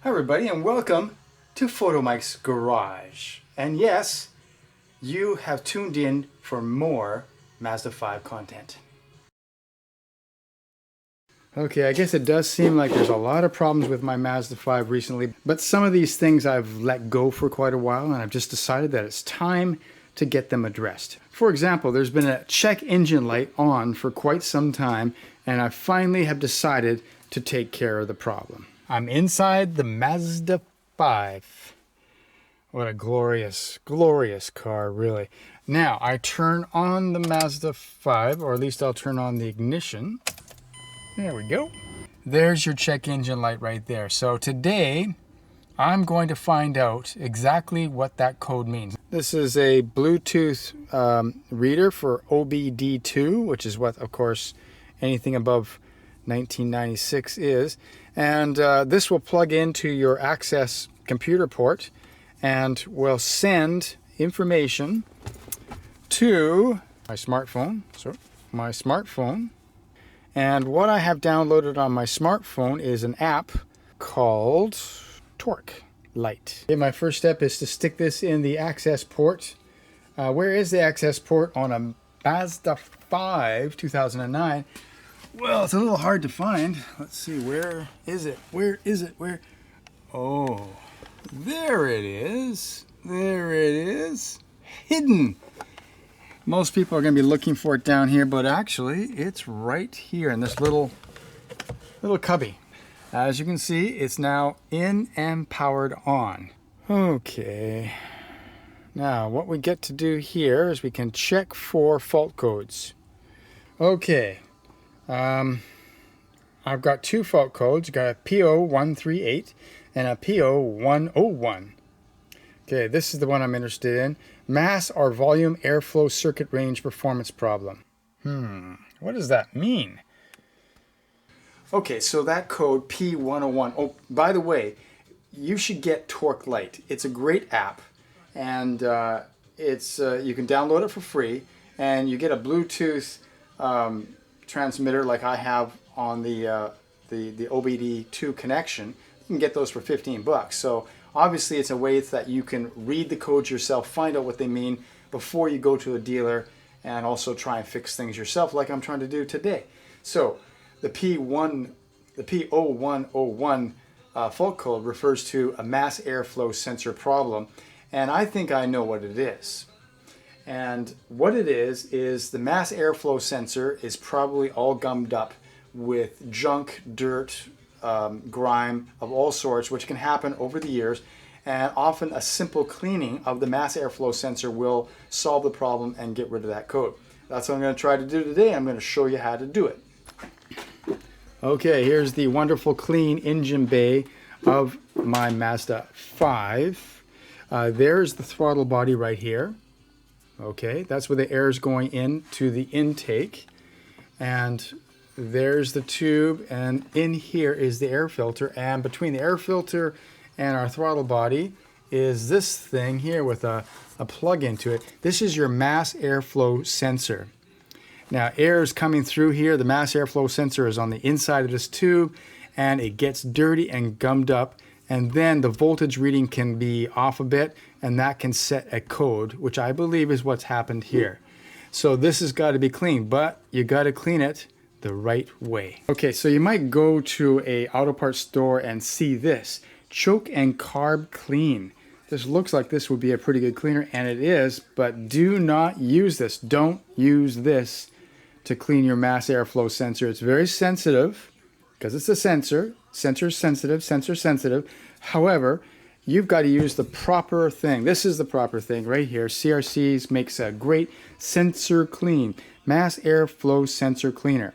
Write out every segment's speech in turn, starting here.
Hi everybody and welcome to Photomikes Garage. And yes, you have tuned in for more Mazda 5 content. Okay, I guess it does seem like there's a lot of problems with my Mazda 5 recently, but some of these things I've let go for quite a while and I've just decided that it's time to get them addressed. For example, there's been a check engine light on for quite some time and I finally have decided to take care of the problem. I'm inside the Mazda 5. What a glorious, glorious car, really. Now, I turn on the Mazda 5, or at least I'll turn on the ignition. There we go. There's your check engine light right there. So today, I'm going to find out exactly what that code means. This is a Bluetooth reader for OBD2, which is what, of course, anything above 1996 is. And this will plug into your access computer port and will send information to my smartphone. And what I have downloaded on my smartphone is an app called Torque Lite. Okay, my first step is to stick this in the access port. Where is the access port on a Mazda 5 2009? Well, it's a little hard to find. Let's see, where is it? Where is it? Where? Oh, there it is. There it is. Hidden. Most people are going to be looking for it down here, but actually it's right here in this little cubby. As you can see, it's now in and powered on. Okay. Now, what we get to do here is we can check for fault codes. Okay. I've got two fault codes. I've got a P0138 and a P0101. Okay, this is the one I'm interested in. Mass or volume airflow circuit range performance problem. What does that mean? Okay, so that code P101. Oh, by the way, you should get Torque Lite. It's a great app, and you can download it for free, and you get a Bluetooth transmitter like I have on the OBD2 connection. You can get those for 15 bucks. So obviously it's a way that you can read the codes yourself, find out what they mean before you go to a dealer, and also try and fix things yourself like I'm trying to do today. So the P0101 fault code refers to a mass airflow sensor problem, and I think I know what it is. And what it is the mass airflow sensor is probably all gummed up with junk, dirt, grime of all sorts, which can happen over the years. And often a simple cleaning of the mass airflow sensor will solve the problem and get rid of that code. That's what I'm going to try to do today. I'm going to show you how to do it. Okay, here's the wonderful clean engine bay of my Mazda 5. There's the throttle body right here. Okay, that's where the air is going into the intake, and there's the tube, and in here is the air filter, and between the air filter and our throttle body is this thing here with a plug into it. This is your mass airflow sensor. Now, air is coming through here. The mass airflow sensor is on the inside of this tube, and it gets dirty and gummed up. And then the voltage reading can be off a bit, and that can set a code, which I believe is what's happened here. So this has got to be cleaned, but you got to clean it the right way. Okay, so you might go to a auto parts store and see this, Choke and Carb Clean. This looks like this would be a pretty good cleaner, and it is, but do not use this. Don't use this to clean your mass airflow sensor. It's very sensitive because it's a sensor. Sensor sensitive. However, you've got to use the proper thing. This is the proper thing right here. CRC's makes a great sensor clean, mass airflow sensor cleaner.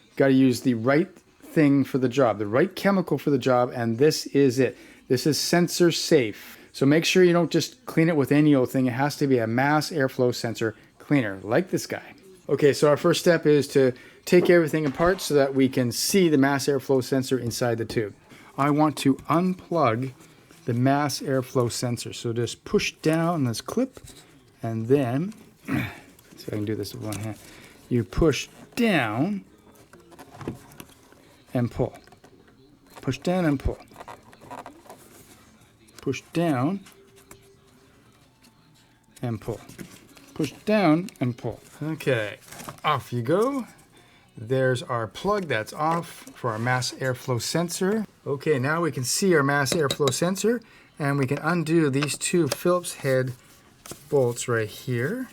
You've got to use the right thing for the job, the right chemical for the job, and this is it. This is sensor safe. So make sure you don't just clean it with any old thing. It has to be a mass airflow sensor cleaner, like this guy. Okay, so our first step is to take everything apart so that we can see the mass airflow sensor inside the tube. I want to unplug the mass airflow sensor. So just push down this clip, and then, see if I can do this with one hand. You push down and pull. Push down and pull. Push down and pull. Push down and pull. Okay, off you go. There's our plug that's off for our mass airflow sensor. Okay, now we can see our mass airflow sensor, and we can undo these two Phillips head bolts right here.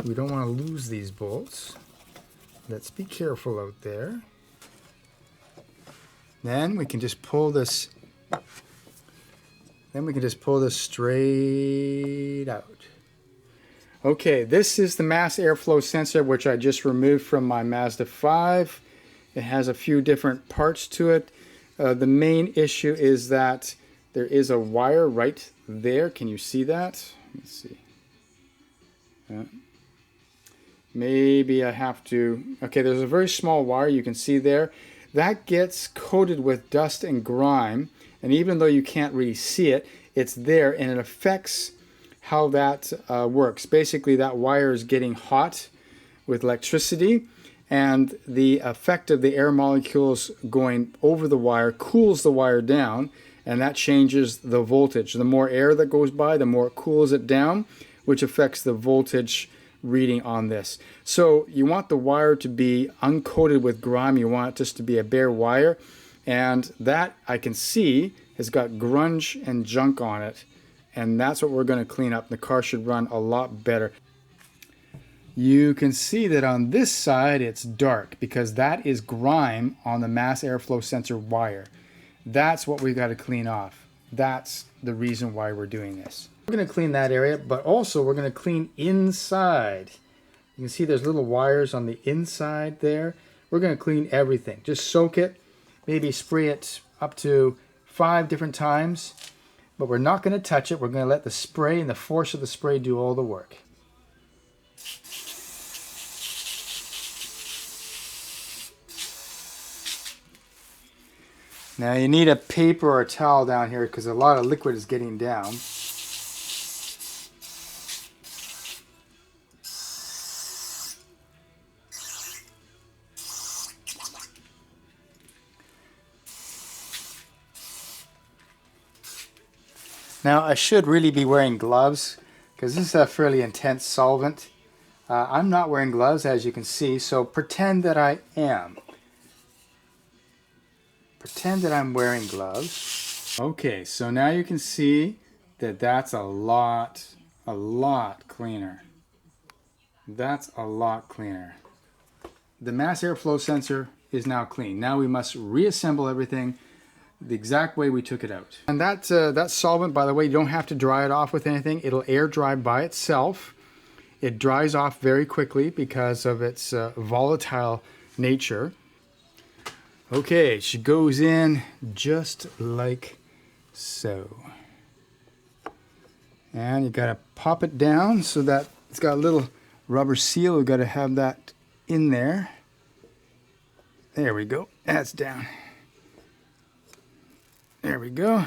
We don't want to lose these bolts. Let's be careful out there. Then we can just pull this. Straight out. Okay, this is the mass airflow sensor, which I just removed from my Mazda 5. It has a few different parts to it. The main issue is that there is a wire right there. Can you see that? Let's see. Maybe I have to... Okay, there's a very small wire you can see there. That gets coated with dust and grime, and even though you can't really see it, it's there, and it affects how that works. Basically, that wire is getting hot with electricity, and the effect of the air molecules going over the wire cools the wire down, and that changes the voltage. The more air that goes by, the more it cools it down, which affects the voltage reading on this. So you want the wire to be uncoated with grime. You want it just to be a bare wire, and that I can see has got grunge and junk on it, and that's what we're going to clean up. The car should run a lot better. You can see that on this side it's dark because that is grime on the mass airflow sensor wire. That's what we've got to clean off. That's the reason why we're doing this. We're going to clean that area, but also we're going to clean inside. You can see there's little wires on the inside there. We're going to clean everything. Just soak it, maybe spray it up to 5 different times, but we're not going to touch it. We're going to let the spray and the force of the spray do all the work. Now you need a paper or a towel down here because a lot of liquid is getting down. Now I should really be wearing gloves because this is a fairly intense solvent. I'm not wearing gloves, as you can see, so pretend that I am. Pretend that I'm wearing gloves. Okay, so now you can see that that's a lot cleaner. That's a lot cleaner. The mass airflow sensor is now clean. Now we must reassemble everything the exact way we took it out. And that solvent, by the way, you don't have to dry it off with anything. It'll air dry by itself. It dries off very quickly because of its volatile nature. Okay, she goes in just like so. And you gotta pop it down so that it's got a little rubber seal. We've got to have that in there. There we go. That's down. There we go.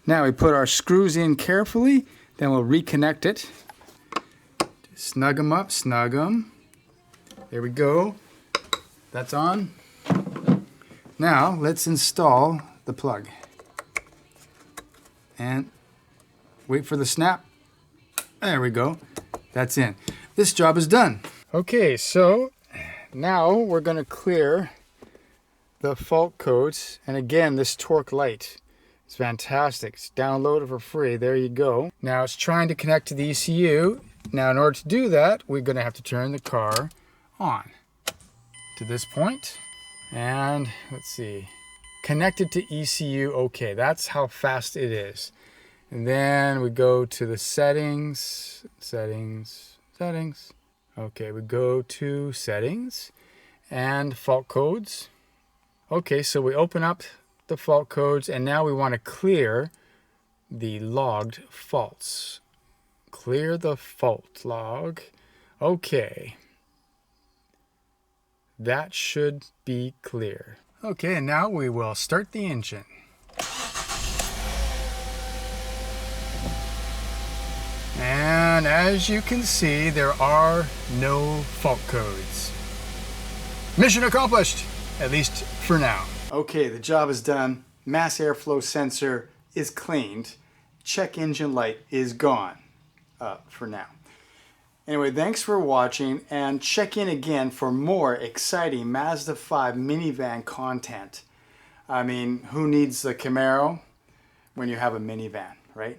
Now we put our screws in carefully, then we'll reconnect it. Just snug them up, snug them. There we go. That's on. Now let's install the plug. And wait for the snap. There we go. That's in. This job is done. Okay, so now we're going to clear the fault codes. And again, this torque light is fantastic. It's downloaded for free. There you go. Now it's trying to connect to the ECU. Now in order to do that, we're going to have to turn the car on to this point. And let's see, connected to ECU. Okay, that's how fast it is. And then we go to the settings. Okay, we go to settings and fault codes. Okay, so we open up the fault codes, and now we want to clear the logged faults. Clear the fault log. Okay. That should be clear. Okay, and now we will start the engine. And as you can see, there are no fault codes. Mission accomplished, at least for now. Okay, the job is done. Mass airflow sensor is cleaned. check engine light is gone for now. Anyway, thanks for watching, and check in again for more exciting Mazda 5 minivan content. I mean, who needs the Camaro when you have a minivan, right?